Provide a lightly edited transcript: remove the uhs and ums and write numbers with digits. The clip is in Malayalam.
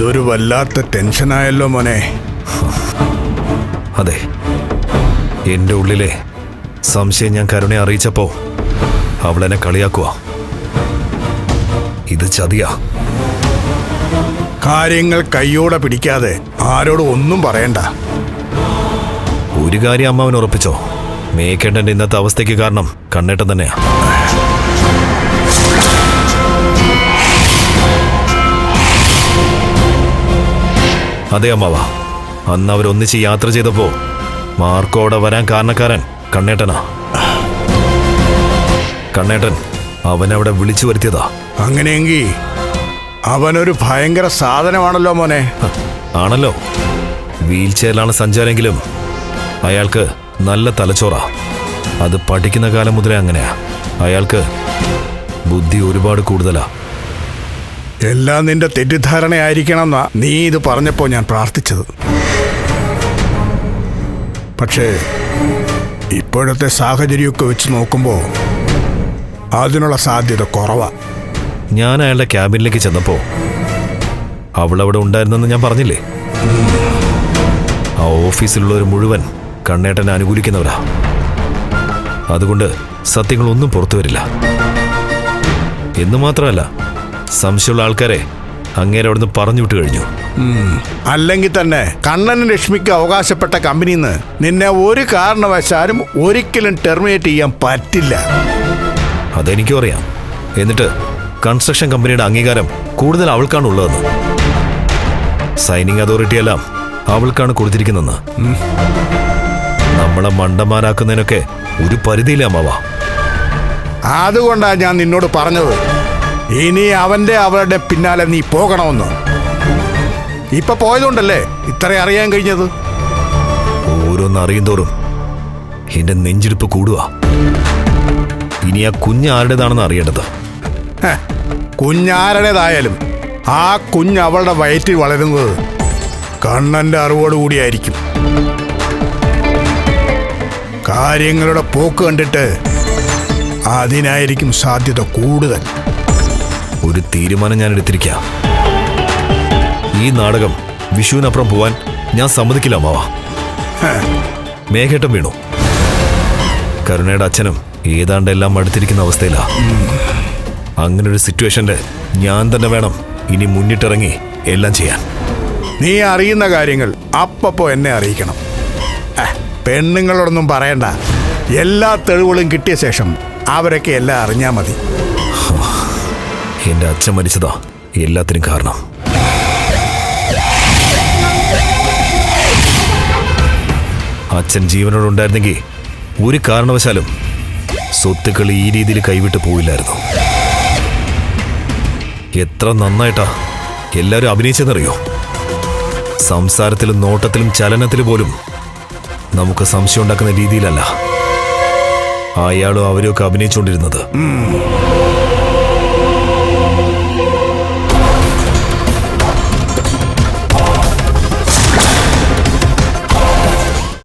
ഇതൊരു വല്ലാത്ത ടെൻഷനായല്ലോ മോനെ. അതെ, എൻ്റെ ഉള്ളിലെ സംശയം ഞാൻ കരുണയെ അറിയിച്ചപ്പോ അവളെന്നെ കളിയാക്കുക. ഇത് ചതിയാ. കാര്യങ്ങൾ കയ്യോടെ പിടിക്കാതെ ആരോടും ഒന്നും പറയണ്ട. ഒരു കാര്യം അമ്മാവൻ ഉറപ്പിച്ചോ, മേക്കേട്ടൻ്റെ ഇന്നത്തെ അവസ്ഥയ്ക്ക് കാരണം കണ്ണേട്ടൻ തന്നെയാ. അതെ അമ്മാവ, അന്ന് അവരൊന്നിച്ച് യാത്ര ചെയ്തപ്പോ മാർക്കോടെ വരാൻ കാരണക്കാരൻ കണ്ണേട്ടനാ. കണ്ണേട്ടൻ അവനവിടെ വിളിച്ചു വരുത്തിയതാ. അങ്ങനെയെങ്കിൽ അവനൊരു ഭയങ്കര സാധനമാണല്ലോ മോനെ. ആണല്ലോ, വീൽ ചെയറിലാണ് സഞ്ചാരെങ്കിലും അയാൾക്ക് നല്ല തലച്ചോറാ. അത് പഠിക്കുന്ന കാലം മുതലേ അങ്ങനെയാ. അയാൾക്ക് ബുദ്ധി ഒരുപാട് കൂടുതലാ. എല്ലാം നിന്റെ തെറ്റിദ്ധാരണയായിരിക്കണം എന്നാ നീ ഇത് പറഞ്ഞപ്പോൾ ഞാൻ പ്രാർത്ഥിച്ചത്. പക്ഷേ ഇപ്പോഴത്തെ സാഹചര്യമൊക്കെ വെച്ച് നോക്കുമ്പോൾ അതിനുള്ള സാധ്യത കുറവാ. ഞാൻ അയാളുടെ ക്യാബിനിലേക്ക് ചെന്നപ്പോൾ അവളവിടെ ഉണ്ടായിരുന്നെന്ന് ഞാൻ പറഞ്ഞില്ലേ. ആ ഓഫീസിലുള്ളവർ മുഴുവൻ കണ്ണേട്ടനെ അനുകൂലിക്കുന്നവരാ. അതുകൊണ്ട് സത്യങ്ങളൊന്നും പുറത്തു വരില്ല. എന്ന് മാത്രമല്ല, സംശയമുള്ള ആൾക്കാരെ അങ്ങേരെ അവിടുന്ന് പറഞ്ഞു വിട്ടു കഴിഞ്ഞു. അല്ലെങ്കിൽ തന്നെ കണ്ണനും ലക്ഷ്മിക്ക് അവകാശപ്പെട്ട കമ്പനിയിൽ നിന്ന് നിന്നെ ഒരു കാരണവശാലും ഒരിക്കലും ടെർമിനേറ്റ് ചെയ്യാൻ പറ്റില്ല. അതെനിക്കും അറിയാം. എന്നിട്ട് കൺസ്ട്രക്ഷൻ കമ്പനിയുടെ അംഗീകാരം കൂടുതൽ അവൾക്കാണ് ഉള്ളതെന്ന്. സൈനിങ് അതോറിറ്റിയെല്ലാം അവൾക്കാണ് കൊടുത്തിരിക്കുന്നതെന്ന്. നമ്മളെ മണ്ടന്മാരാക്കുന്നതിനൊക്കെ ഒരു പരിധിയില്ല അമ്മാവ. അതുകൊണ്ടാണ് ഞാൻ നിന്നോട് പറഞ്ഞത്, ഇനി അവരുടെ പിന്നാലെ നീ പോകണമെന്ന്. ഇപ്പൊ പോയതുകൊണ്ടല്ലേ ഇത്ര അറിയാൻ കഴിഞ്ഞത്. ഓരോന്ന് അറിയും തോറും എന്റെ നെഞ്ചിടിപ്പ് കൂടുക. ഇനി ആ കുഞ്ഞ് ആരുടേതാണെന്ന് അറിയേണ്ടത്. കുഞ്ഞാരുടേതായാലും ആ കുഞ്ഞ് അവളുടെ വയറ്റിൽ വളരുന്നത് കണ്ണന്റെ അറിവോടുകൂടിയായിരിക്കും. കാര്യങ്ങളുടെ പോക്ക് കണ്ടിട്ട് അതിനായിരിക്കും സാധ്യത കൂടുതൽ. ഒരു തീരുമാനം ഞാൻ എടുത്തിരിക്കാം. ഈ നാടകം വിഷുവിനപ്പുറം പോവാൻ ഞാൻ സമ്മതിക്കില്ല അമ്മാവ. മേഘേട്ടം വീണു. കരുണയുടെ അച്ഛനും ഏതാണ്ട് എല്ലാം അടുത്തിരിക്കുന്ന അവസ്ഥയിലാ. അങ്ങനൊരു സിറ്റുവേഷനില് ഞാൻ തന്നെ വേണം ഇനി മുന്നിട്ടിറങ്ങി എല്ലാം ചെയ്യാൻ. നീ അറിയുന്ന കാര്യങ്ങൾ അപ്പപ്പോ എന്നെ അറിയിക്കണം. പെണ്ണുങ്ങളോടൊന്നും പറയണ്ട. എല്ലാ തെളിവുകളും കിട്ടിയ ശേഷം അവരൊക്കെ എല്ലാം അറിഞ്ഞാൽ മതി. എന്റെ അച്ഛൻ മരിച്ചതാ എല്ലാത്തിനും കാരണം. അച്ഛൻ ജീവനോടുണ്ടായിരുന്നെങ്കിൽ ഒരു കാരണവശാലും സ്വത്തുക്കൾ ഈ രീതിയിൽ കൈവിട്ട് പോയില്ലായിരുന്നു. എത്ര നന്നായിട്ടാ എല്ലാവരും അഭിനയിച്ചെന്നറിയോ. സംസാരത്തിലും നോട്ടത്തിലും ചലനത്തിലും പോലും നമുക്ക് സംശയം ഉണ്ടാക്കുന്ന രീതിയിലല്ല അയാളും അവരൊക്കെ അഭിനയിച്ചുകൊണ്ടിരുന്നത്.